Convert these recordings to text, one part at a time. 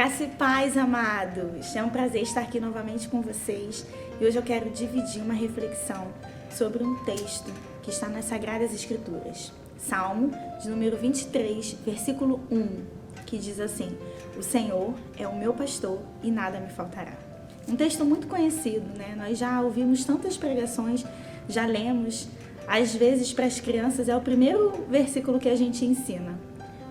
Graça e paz, amados! É um prazer estar aqui novamente com vocês e hoje eu quero dividir uma reflexão sobre um texto que está nas Sagradas Escrituras. Salmo de número 23, versículo 1, que diz assim: O Senhor é o meu pastor e nada me faltará. Um texto muito conhecido, né? Nós já ouvimos tantas pregações, já lemos, às vezes para as crianças é o primeiro versículo que a gente ensina.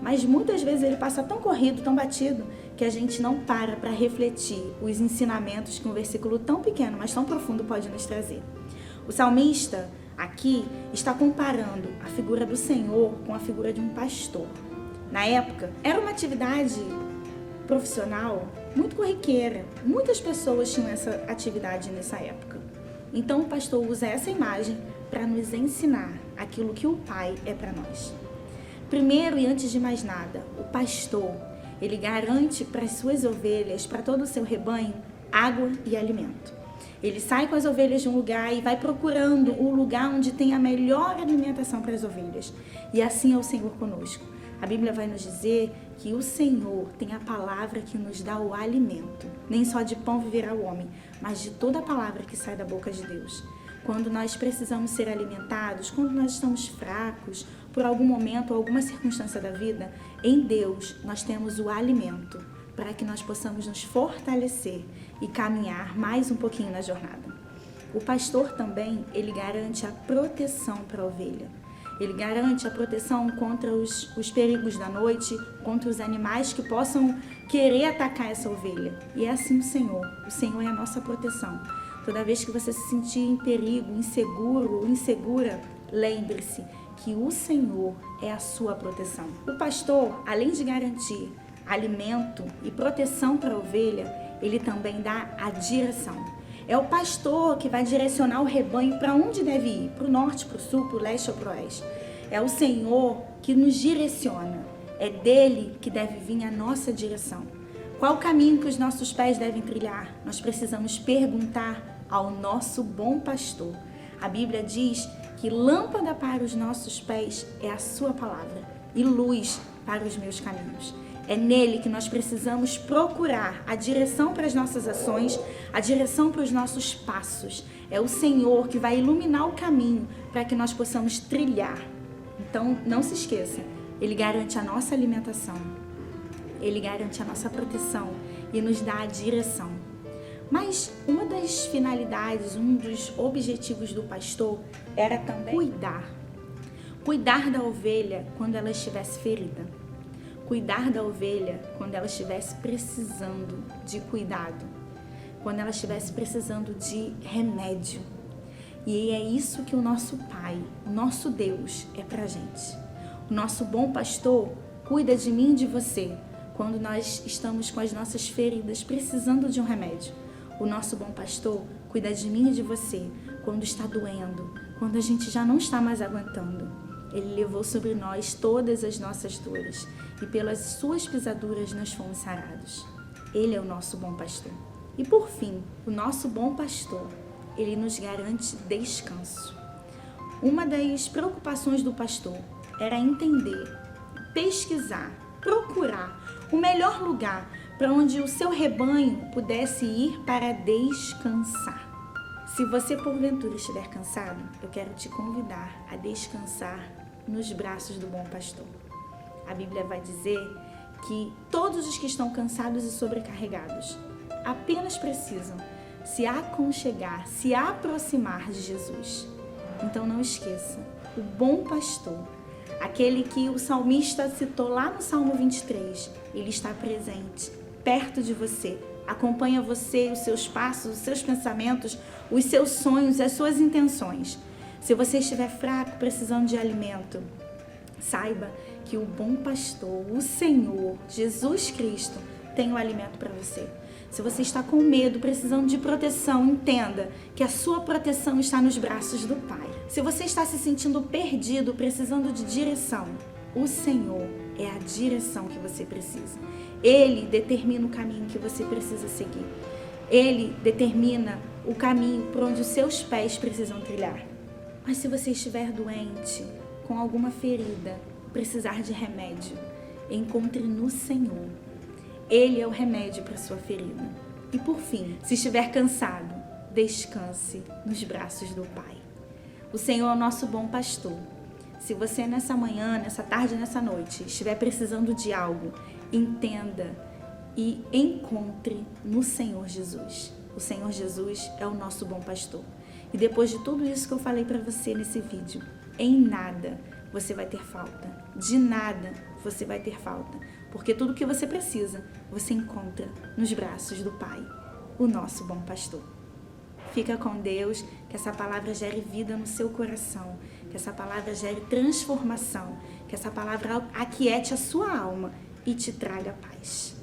Mas muitas vezes ele passa tão corrido, tão batido, que a gente não para refletir os ensinamentos que um versículo tão pequeno, mas tão profundo pode nos trazer. O salmista aqui está comparando a figura do Senhor com a figura de um pastor. Na época, era uma atividade profissional muito corriqueira. Muitas pessoas tinham essa atividade nessa época. Então o pastor usa essa imagem para nos ensinar aquilo que o Pai é para nós. Primeiro e antes de mais nada, o pastor, ele garante para as suas ovelhas, para todo o seu rebanho, água e alimento. Ele sai com as ovelhas de um lugar e vai procurando o lugar onde tem a melhor alimentação para as ovelhas. E assim é o Senhor conosco. A Bíblia vai nos dizer que o Senhor tem a palavra que nos dá o alimento. Nem só de pão viverá o homem, mas de toda a palavra que sai da boca de Deus. Quando nós precisamos ser alimentados, quando nós estamos fracos, por algum momento ou alguma circunstância da vida, em Deus nós temos o alimento para que nós possamos nos fortalecer e caminhar mais um pouquinho na jornada. O pastor também, ele garante a proteção para a ovelha. Ele garante a proteção contra os perigos da noite, contra os animais que possam querer atacar essa ovelha. E é assim o Senhor é a nossa proteção. Toda vez que você se sentir em perigo, inseguro ou insegura, lembre-se que o Senhor é a sua proteção. O pastor, além de garantir alimento e proteção para a ovelha, ele também dá a direção. É o pastor que vai direcionar o rebanho para onde deve ir, para o norte, para o sul, para o leste ou para o oeste. É o Senhor que nos direciona. É dele que deve vir a nossa direção. Qual o caminho que os nossos pés devem trilhar? Nós precisamos perguntar ao nosso bom pastor. A Bíblia diz que lâmpada para os nossos pés é a sua palavra e luz para os meus caminhos. É nele que nós precisamos procurar a direção para as nossas ações, a direção para os nossos passos. É o Senhor que vai iluminar o caminho para que nós possamos trilhar. Então, não se esqueça, ele garante a nossa alimentação, ele garante a nossa proteção e nos dá a direção. Mas uma das finalidades, um dos objetivos do pastor era também cuidar da ovelha quando ela estivesse ferida, cuidar da ovelha quando ela estivesse precisando de cuidado, quando ela estivesse precisando de remédio. E é isso que o nosso Pai, o nosso Deus é pra gente. O nosso bom pastor cuida de mim e de você quando nós estamos com as nossas feridas precisando de um remédio. O nosso bom pastor cuida de mim e de você quando está doendo, quando a gente já não está mais aguentando. Ele levou sobre nós todas as nossas dores e pelas suas pisaduras nós fomos sarados. Ele é o nosso bom pastor. E por fim, o nosso bom pastor, ele nos garante descanso. Uma das preocupações do pastor era entender, pesquisar, procurar o melhor lugar para onde o seu rebanho pudesse ir para descansar. Se você porventura estiver cansado, eu quero te convidar a descansar nos braços do bom pastor. A Bíblia vai dizer que todos os que estão cansados e sobrecarregados apenas precisam se aconchegar, se aproximar de Jesus. Então não esqueça, o bom pastor, aquele que o salmista citou lá no Salmo 23, ele está presente, perto de você, acompanha você, os seus passos, os seus pensamentos, os seus sonhos, as suas intenções. Se você estiver fraco, precisando de alimento, saiba que o bom pastor, o Senhor, Jesus Cristo, tem o alimento para você. Se você está com medo, precisando de proteção, entenda que a sua proteção está nos braços do Pai. Se você está se sentindo perdido, precisando de direção, o Senhor é a direção que você precisa. Ele determina o caminho que você precisa seguir. Ele determina o caminho por onde os seus pés precisam trilhar. Mas se você estiver doente, com alguma ferida, precisar de remédio, encontre no Senhor. Ele é o remédio para sua ferida. E por fim, se estiver cansado, descanse nos braços do Pai. O Senhor é o nosso bom pastor. Se você nessa manhã, nessa tarde, nessa noite, estiver precisando de algo, entenda e encontre no Senhor Jesus. O Senhor Jesus é o nosso bom pastor. E depois de tudo isso que eu falei para você nesse vídeo, em nada você vai ter falta. De nada você vai ter falta. Porque tudo que você precisa, você encontra nos braços do Pai, o nosso bom pastor. Fica com Deus, que essa palavra gere vida no seu coração, que essa palavra gere transformação, que essa palavra aquiete a sua alma e te traga paz.